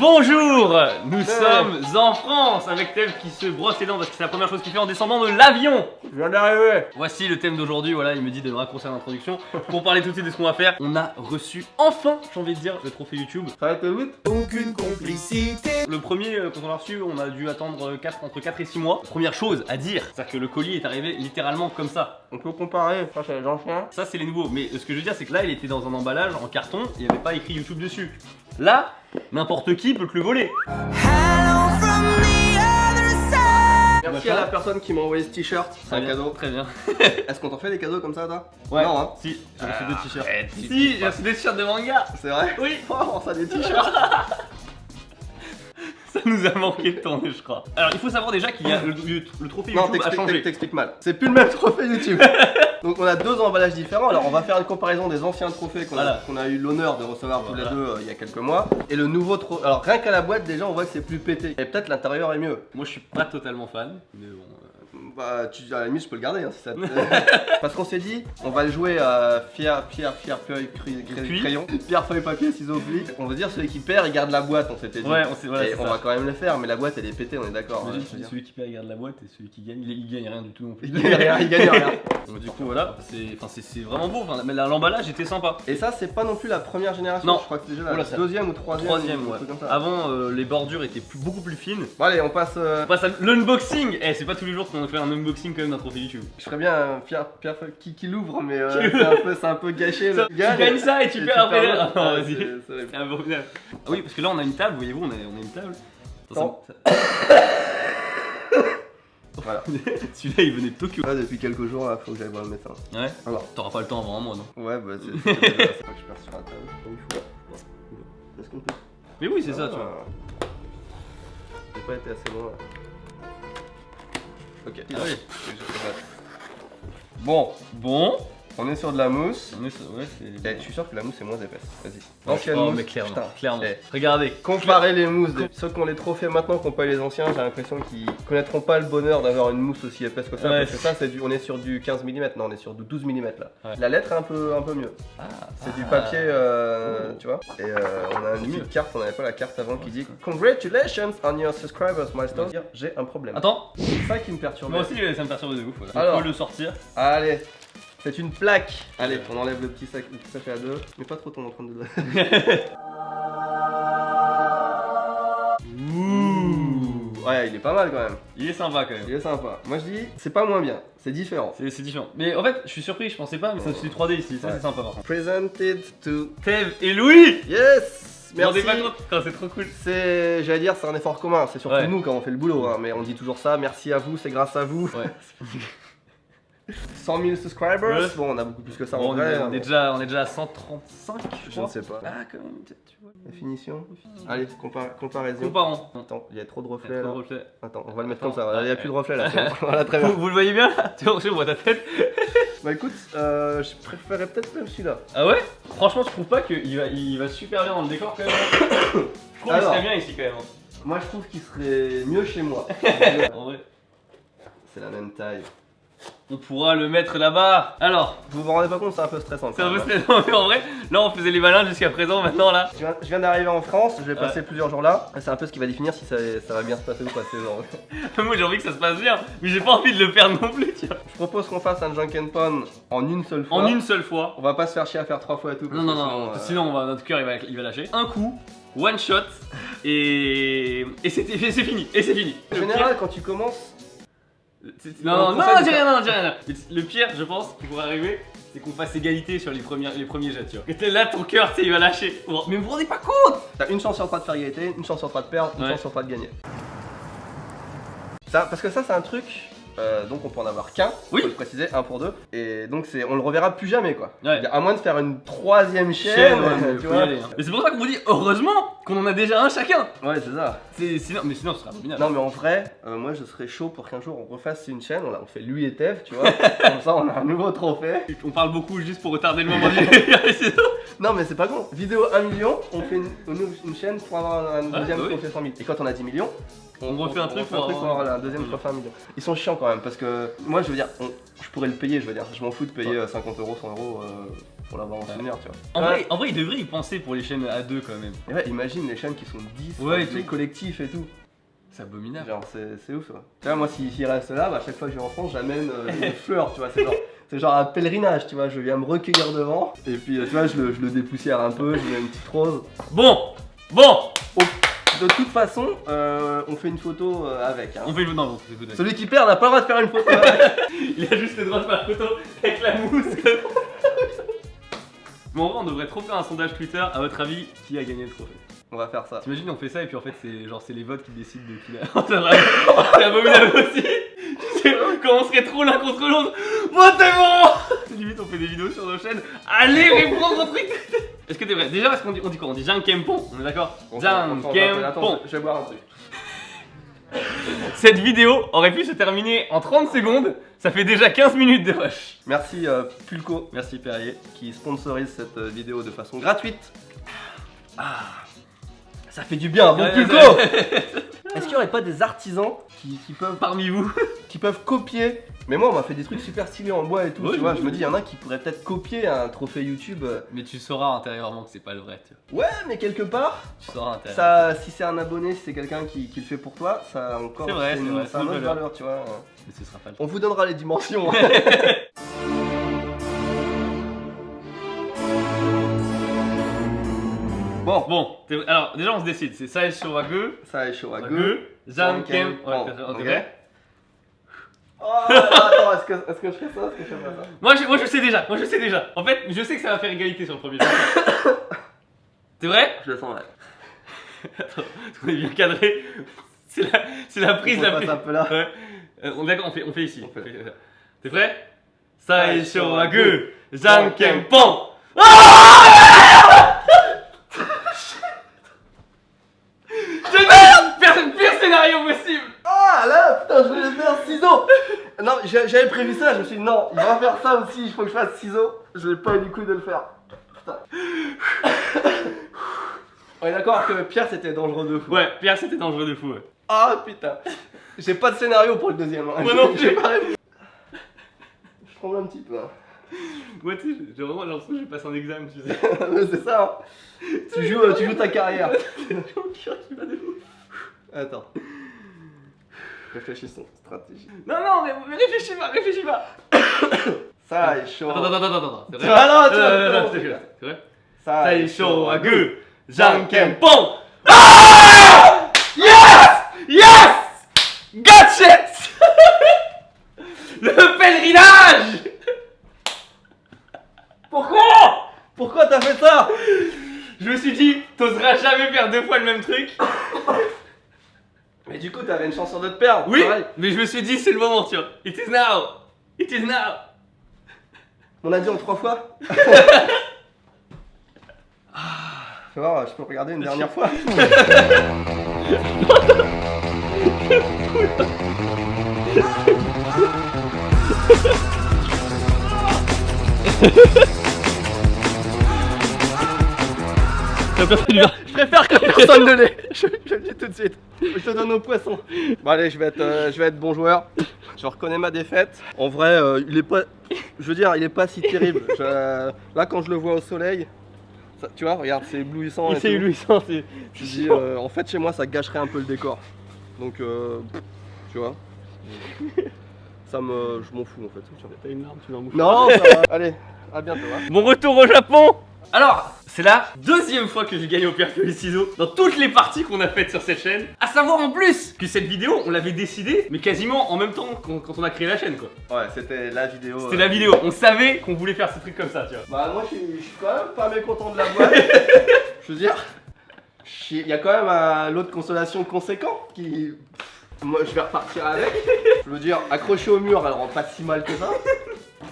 Bonjour, nous sommes en France avec Thème qui se brosse les dents parce que c'est la première chose qu'il fait en descendant de l'avion. Je viens d'arriver. Voici le thème d'aujourd'hui, voilà, il me dit de le raccourcir l'introduction pour parler tout de suite de ce qu'on va faire. On a reçu enfin, j'ai envie de dire, le trophée YouTube. Ça va être vite. Aucune complicité. Le premier, quand on l'a reçu, on a dû attendre entre 4 et 6 mois. Première chose à dire, c'est-à-dire que le colis est arrivé littéralement comme ça. On peut comparer. Ça, c'est les anciens. Ça, c'est les nouveaux. Mais ce que je veux dire, c'est que là, il était dans un emballage en carton, il n'y avait pas écrit YouTube dessus. Là, n'importe qui peut te le voler. Merci à la personne qui m'a envoyé ce t-shirt. C'est un cadeau. Très bien. Est-ce qu'on t'en fait des cadeaux comme ça, toi? Ouais. Non, hein. Si, j'ai reçu deux t-shirts. Arrête, Si, j'ai reçu des t-shirts de manga. C'est vrai? Oui. Oh, ça des t-shirts. Ça nous a manqué de tourner, je crois. Alors, il faut savoir déjà qu'il y a le trophée Non, YouTube a changé. t'expliques mal. C'est plus le même trophée YouTube. Donc on a deux emballages différents. Alors on va faire une comparaison des anciens trophées qu'on a eu l'honneur de recevoir tous les deux il y a quelques mois. Et le nouveau trophée. Alors rien qu'à la boîte déjà on voit que c'est plus pété. Et peut-être l'intérieur est mieux. Moi, je suis pas totalement fan, mais bon. Bah à la limite je peux le garder hein, si ça te... Parce qu'on s'est dit on va le jouer à pierre, feuille, crayon. Pierre, feuille, papier, ciseaux, pluie. On veut dire celui qui perd il garde la boîte on s'était dit. Ouais, on sait, voilà, et on va quand même le faire mais la boîte elle est pétée on est d'accord. Mais celui qui perd il garde la boîte et celui qui gagne il gagne rien du tout non plus. Il gagne rien, il gagne rien. Donc du coup voilà, c'est vraiment beau, mais l'emballage était sympa. Et ça c'est pas non plus la première génération, Non. je crois que c'est déjà la deuxième ou troisième. Troisième, ouais. Comme ça. Avant les bordures étaient beaucoup plus fines. Bon allez on passe... On passe à l'unboxing. Eh, c'est pas tous les jours qu'on fait un unboxing quand même d'un trophée YouTube. Je ferais bien Pierre qui l'ouvre mais c'est un peu gâché. Tu gagnes ça et tu perds après. Ah, Non, vas-y. c'est- C'est abominable. Ah oui, parce que là on a une table, voyez-vous, on a une table. Non. Voilà. Celui-là il venait de Tokyo. Là, depuis quelques jours, là, faut que j'aille voir le médecin. Ouais. Alors. T'auras pas le temps avant un mois, non? Ouais, bah c'est pas que je perds sur la table. Est-ce qu'on peut... Mais oui, c'est ça, tu vois. J'ai pas été assez loin. Ok. Ah oui. Bon, Bon. on est sur de la mousse. Ouais, c'est. Eh, je suis sûr que la mousse est moins épaisse. Vas-y. Oh, mousse. mais clairement. Putain. Clairement. Eh. Regardez. Comparer les mousses de ceux qui ont les trophées maintenant qui n'ont pas les anciens, j'ai l'impression qu'ils connaîtront pas le bonheur d'avoir une mousse aussi épaisse que ça. Ouais, parce que ça, on est sur du 15 mm, non, on est sur du 12 mm là. Ouais. La lettre est un peu mieux. C'est du papier, tu vois. Et on a une petite carte, on n'avait pas la carte avant qui dit Congratulations on your subscribers milestone. J'ai un problème. Attends. C'est ça qui me perturbe. Moi aussi, ça me perturbe de ouf. Voilà. Alors. On peut le sortir. Allez, c'est une plaque. Allez, on enlève le petit sachet à deux. Mais pas trop ton empreinte de Ouh. Ouais, il est pas mal quand même. Il est sympa quand même. Il est sympa. Moi je dis, c'est pas moins bien, c'est différent. C'est différent. Mais en fait, je suis surpris, je pensais pas, mais ça c'est 3D ici, ça Ouais. c'est sympa par contre. Presented to... Thème et Louis. Yes. Vous vous rendez Merci. pas compte? Putain, c'est trop cool. C'est, j'allais dire, c'est un effort commun. C'est surtout Ouais. nous quand on fait le boulot, hein, mais on dit toujours ça. Merci à vous, c'est grâce à vous. Ouais. 100 000 subscribers. Ouais. Bon, on a beaucoup plus que ça Bon, en vrai. on est déjà à 135, je Je crois. ne sais pas. Ah, quand même, peut-être, tu vois. Définition. Allez, comparaison. Comparons. Attends, il y a trop de Il y a reflets trop là. de reflets. Attends, on va le mettre Attends. comme ça. Il n'y a plus de reflets là. c'est bon. Voilà, très bien. Vous le voyez bien là? Tu vois, je vois ta tête. Bah écoute, je préférerais peut-être même celui-là. Ah ouais? Franchement, je trouve pas qu'il va super bien dans le décor quand même. Je trouve qu'il Alors. serait bien ici quand même. Moi je trouve qu'il serait mieux chez moi. En vrai. C'est la même taille. On pourra le mettre là-bas. Alors, Vous vous rendez pas compte, c'est un peu stressant. c'est un quand peu même, stressant, mais en vrai, là on faisait les malins jusqu'à présent, maintenant là. Je viens d'arriver en France, je vais passer plusieurs jours là. C'est un peu ce qui va définir si ça va bien se passer ou pas. Moi j'ai envie que ça se passe bien, mais j'ai pas envie de le perdre non plus, tu vois. Je propose qu'on fasse un Junk and Pon en une seule fois. En une seule fois. On va pas se faire chier à faire 3 fois et tout. Non, non, non, sinon notre cœur il va lâcher. Un coup, one shot, et c'est fini, et c'est fini. En général, quand tu commences, Non, j'ai rien. Le pire, je pense, qui pourrait arriver, c'est qu'on fasse égalité sur les premiers jets, tu vois. Et là, ton cœur, tu sais, il va lâcher. Mais vous vous rendez pas compte? t'as une chance sur 3 de faire égalité, une chance sur 3 de perdre, une Ouais. chance sur 3 de gagner. Ça, parce que ça, c'est un truc. Donc on peut en avoir qu'un, Oui. faut le préciser, un pour deux. Et donc on le reverra plus jamais quoi. Ouais. À moins de faire une troisième chaîne, Ouais, tu faut y vois. aller, hein. Mais c'est pour ça qu'on vous dit, heureusement qu'on en a déjà un chacun. Ouais, c'est ça. Mais sinon, ce serait abominable. Non mais en vrai, moi je serais chaud pour qu'un jour on refasse une chaîne, on fait lui et Tev, tu vois. Comme ça on a un nouveau trophée. On parle beaucoup juste pour retarder le moment du. Non mais c'est pas con. Vidéo 1 million, on fait une chaîne pour avoir un deuxième bah oui. trophée 100 000. Et quand on a 10 millions, On refait un truc pour avoir un deuxième trophée 1 million. Ils sont chiants quand même parce que moi je veux dire, je pourrais le payer, je veux dire, je m'en fous de payer 50 euros, 100 euros. pour l'avoir en souvenir, tu vois. En vrai, il devrait y penser pour les chaînes à deux quand même. Et ouais, imagine les chaînes qui sont 10, Ouais, avec et les tout. collectifs et tout. C'est abominable. Genre, c'est ouf, ça. Tu vois, moi, s'il reste là, bah, à chaque fois que je vais en France, j'amène des fleurs, tu vois. C'est genre un pèlerinage, tu vois. Je viens me recueillir devant. Et puis, tu vois, je le dépoussière un peu, je mets une petite rose. Bon. De toute façon, on fait une photo avec. Hein. On fait une non, on fait une photo. Celui qui perd n'a pas le droit de faire une photo avec. Il a juste le droit de faire la photo avec la mousse. Mais en vrai, on devrait trop faire un sondage Twitter. À votre avis, qui a gagné le trophée? On va faire ça. T'imagines, on fait ça et puis en fait, c'est les votes qui décident de qui l'a. C'est abominable aussi. Tu sais, quand on serait trop l'un contre l'autre, votez-moi. Limite, on fait des vidéos sur nos chaînes. Allez, répondre au truc. Est-ce que t'es vrai? Déjà, on dit quoi? On dit Jean Kempon, on est d'accord? Jean Kempon. Je vais boire un truc. Cette vidéo aurait pu se terminer en 30 secondes. Ça fait déjà 15 minutes de rush. Merci Pulco, merci Perrier, qui sponsorise cette vidéo de façon gratuite. Ah, ça fait du bien, bon Pulco. Est-ce qu'il n'y aurait pas des artisans qui peuvent, Parmi vous. qui peuvent copier? Mais moi, on m'a fait des trucs super stylés en bois et tout, Ouais, tu vois. oui, Je me dis, il y en a qui pourraient peut-être copier un trophée YouTube. Mais tu sauras intérieurement que c'est pas le vrai, tu vois. Ouais, mais quelque part, Tu sauras intérieurement. ça, si c'est un abonné, si c'est quelqu'un qui le fait pour toi, ça a encore C'est vrai, c'est vrai, c'est un autre valeur, tu vois. Mais ce sera pas le On vous donnera les dimensions. Bon, alors déjà on se décide, c'est ça et sur Wageux, ça est chaud à gueux. Jean Kem. Ouais, Ok. t'es prêt? Oh, attends, est-ce que je fais ça? Est-ce que je fais pas ça? Moi je sais déjà. En fait, je sais que ça va faire égalité sur le premier. T'es vrai? Je le sens, ouais. Attends, on est bien cadré. C'est la prise, On la passe prise. un peu là. Ouais. D'accord, on fait ici. On fait. T'es prêt? Ça et sur Wageux, Jean Jean Kempon. Pire scénario possible. Ah là, putain, je voulais faire ciseaux. Non, j'avais prévu ça, je me suis dit non, il va faire ça aussi, il faut que je fasse ciseaux. Je n'ai pas eu du coup de le faire. Putain. On est d'accord que Pierre c'était dangereux de fou. Ouais, Pierre c'était dangereux de fou. Ouais. Ah putain. J'ai pas de scénario pour le deuxième. Hein. Moi non plus. J'ai pas réfléchi. Je tremble un petit peu. Hein. Ouais, tu sais, j'ai vraiment l'impression que je passe un examen, tu sais. C'est ça. Hein. Tu joues ta carrière. Attends. Réfléchissons, stratégie. Non, mais réfléchis pas. Ça est chaud. Attends. C'est vrai? Ah non, tu vas C'est vrai? Ça est chaud à gueux, Jean Kempon. Yes! Gotcha! Le pèlerinage! Pourquoi t'as fait ça? Je me suis dit, t'oseras jamais faire deux fois le même truc. Mais du coup, t'avais une chance sur deux de perdre. Oui, pareil. mais je me suis dit, c'est le moment, tu vois. It is now. On a dit en 3 fois. Tu vois, je peux regarder une dernière fois. Je préfère que personne ne l'ait. Je le dis tout de suite. Je te donne au poisson. Bon allez, je vais être bon joueur. Je reconnais ma défaite. En vrai, il est pas. Je veux dire, il est pas si terrible. Là, quand je le vois au soleil, ça, tu vois, regarde, c'est éblouissant. C'est éblouissant, c'est. Je dis, en fait, chez moi, ça gâcherait un peu le décor. Donc, tu vois. Je m'en fous en fait. T'as une larme, tu vas moucher. Non, ça va. Allez, à bientôt. Hein. Mon retour au Japon. Alors, c'est la deuxième fois que j'ai gagné au pierre feuille ciseaux dans toutes les parties qu'on a faites sur cette chaîne. À savoir en plus que cette vidéo, on l'avait décidé, mais quasiment en même temps quand on a créé la chaîne, quoi. Ouais, c'était la vidéo. C'était la vidéo. On savait qu'on voulait faire ce truc comme ça, tu vois. Bah, moi, je suis quand même pas mécontent de la boîte. Je veux dire, il y a quand même l'autre consolation conséquent qui. Moi, je vais repartir avec. Je veux dire, accroché au mur, elle rend pas si mal que ça.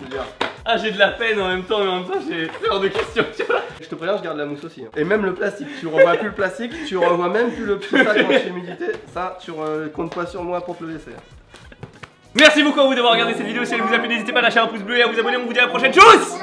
Je veux dire. Ah, j'ai de la peine en même temps, mais en même temps, j'ai hors de question, tu vois. Je te préviens, je garde la mousse aussi. Hein. Et même le plastique, tu revois plus le plastique, tu revois même plus le petit sac anti-humidité. Ça, tu comptes pas sur moi pour te le laisser. Merci beaucoup à vous d'avoir regardé cette vidéo. Si elle vous a plu, n'hésitez pas à lâcher un pouce bleu et à vous abonner. On vous dit à la prochaine. Tchuss!